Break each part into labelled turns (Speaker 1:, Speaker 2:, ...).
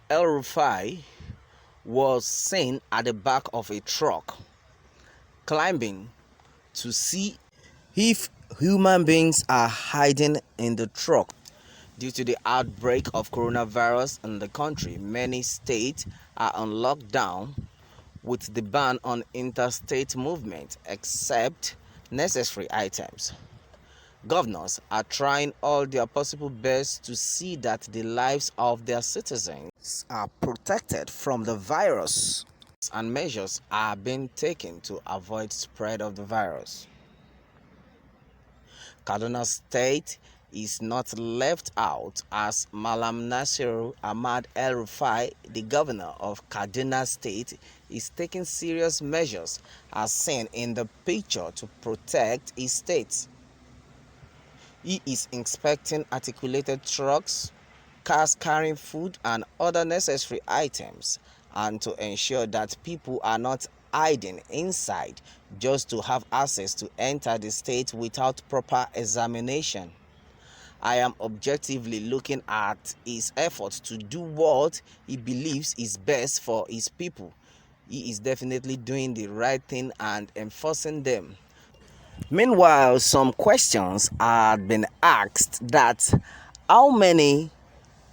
Speaker 1: Rufai was seen at the back of a truck climbing to see if human beings are hiding in the truck. Due to the outbreak of coronavirus in the country, many states are on lockdown with the ban on interstate movement except necessary items. Governors are trying all their possible best to see that the lives of their citizens are protected from the virus, and measures are being taken to avoid spread of the virus. Kaduna State is not left out as Malam Nasiru Ahmad El Rufai, the governor of Kaduna State, is taking serious measures as seen in the picture to protect his state. He is inspecting articulated trucks, cars carrying food and other necessary items, and to ensure that people are not hiding inside just to have access to enter the state without proper examination. I am objectively looking at his efforts to do what he believes is best for his people. He is definitely doing the right thing and enforcing them. Meanwhile, some questions had been asked that how many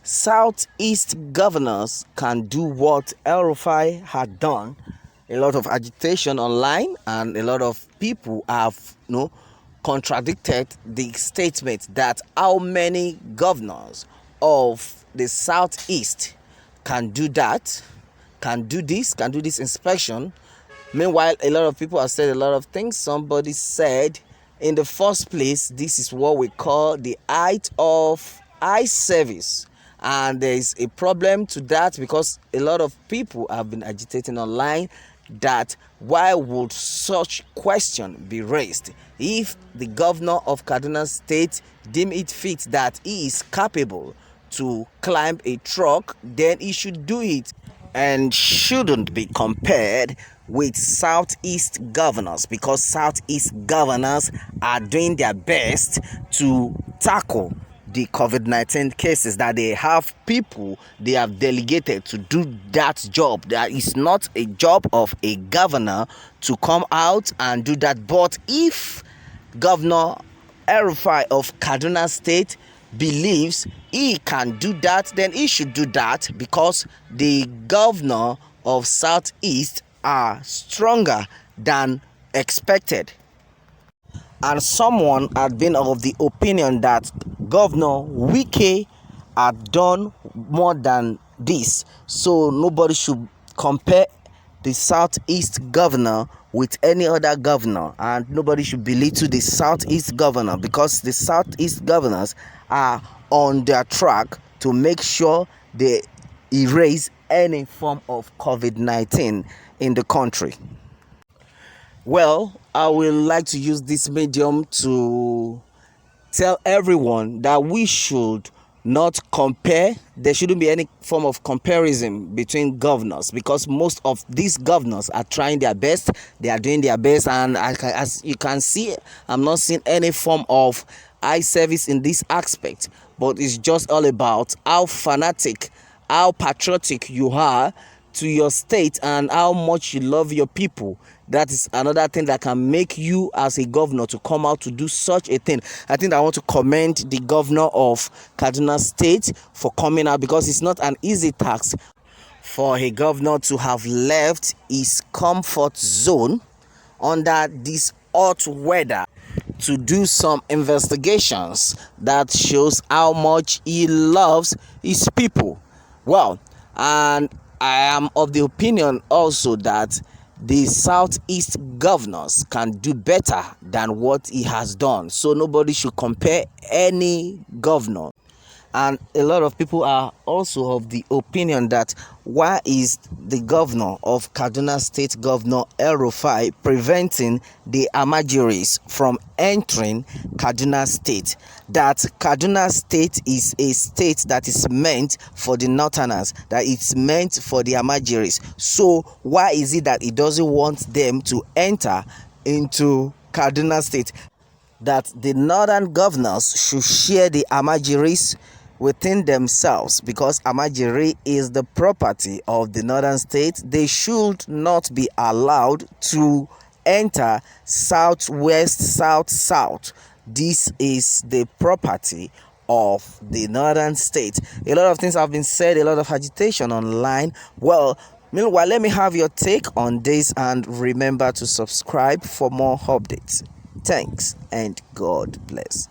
Speaker 1: Southeast governors can do what El Rufai had done. A lot of agitation online and a lot of people have contradicted the statement that how many governors of the Southeast can do that, can do this inspection. Meanwhile, a lot of people have said a lot of things. Somebody said, in the first place, this is what we call the height of eye service. And there is a problem to that because a lot of people have been agitating online that why would such question be raised if the governor of Kaduna State deem it fit that he is capable to climb a truck, then he should do it and shouldn't be compared with Southeast governors, because Southeast governors are doing their best to tackle the COVID-19 cases, that they have people they have delegated to do that job. That is not a job of a governor to come out and do that. But if Governor El Rufai of Kaduna State believes he can do that, then he should do that, because the governor of Southeast are stronger than expected. And someone had been of the opinion that Governor Wike had done more than this, so nobody should compare the Southeast governor with any other governor, and nobody should belittle the Southeast governor, because the Southeast governors are on their track to make sure they erase any form of COVID-19 in the country. Well, I would like to use this medium to tell everyone that we should not compare. There shouldn't be any form of comparison between governors, because most of these governors are trying their best. They are doing their best, and as you can see, I'm not seeing any form of eye service in this aspect, but it's just all about how fanatic, how patriotic you are to your state and how much you love your people. That is another thing that can make you as a governor to come out to do such a thing. I think I want to commend the governor of Kaduna State for coming out, because it's not an easy task for a governor to have left his comfort zone under this hot weather to do some investigations that shows how much he loves his people. Well, and I am of the opinion also that the Southeast governors can do better than what he has done. So nobody should compare any governor. And a lot of people are also of the opinion that why is the governor of Kaduna State, Governor El Rufai, preventing the Amajiris from entering Kaduna State? That Kaduna State is a state that is meant for the Northerners, that it's meant for the Amajiris. So why is it that he doesn't want them to enter into Kaduna State? That the northern governors should share the Amajiris within themselves, because Amajiri is the property of the northern states. They should not be allowed to enter southwest, south. This is the property of the northern states. A lot of things have been said, a lot of agitation online. Well, meanwhile, let me have your take on this, and remember to subscribe for more updates. Thanks and God bless.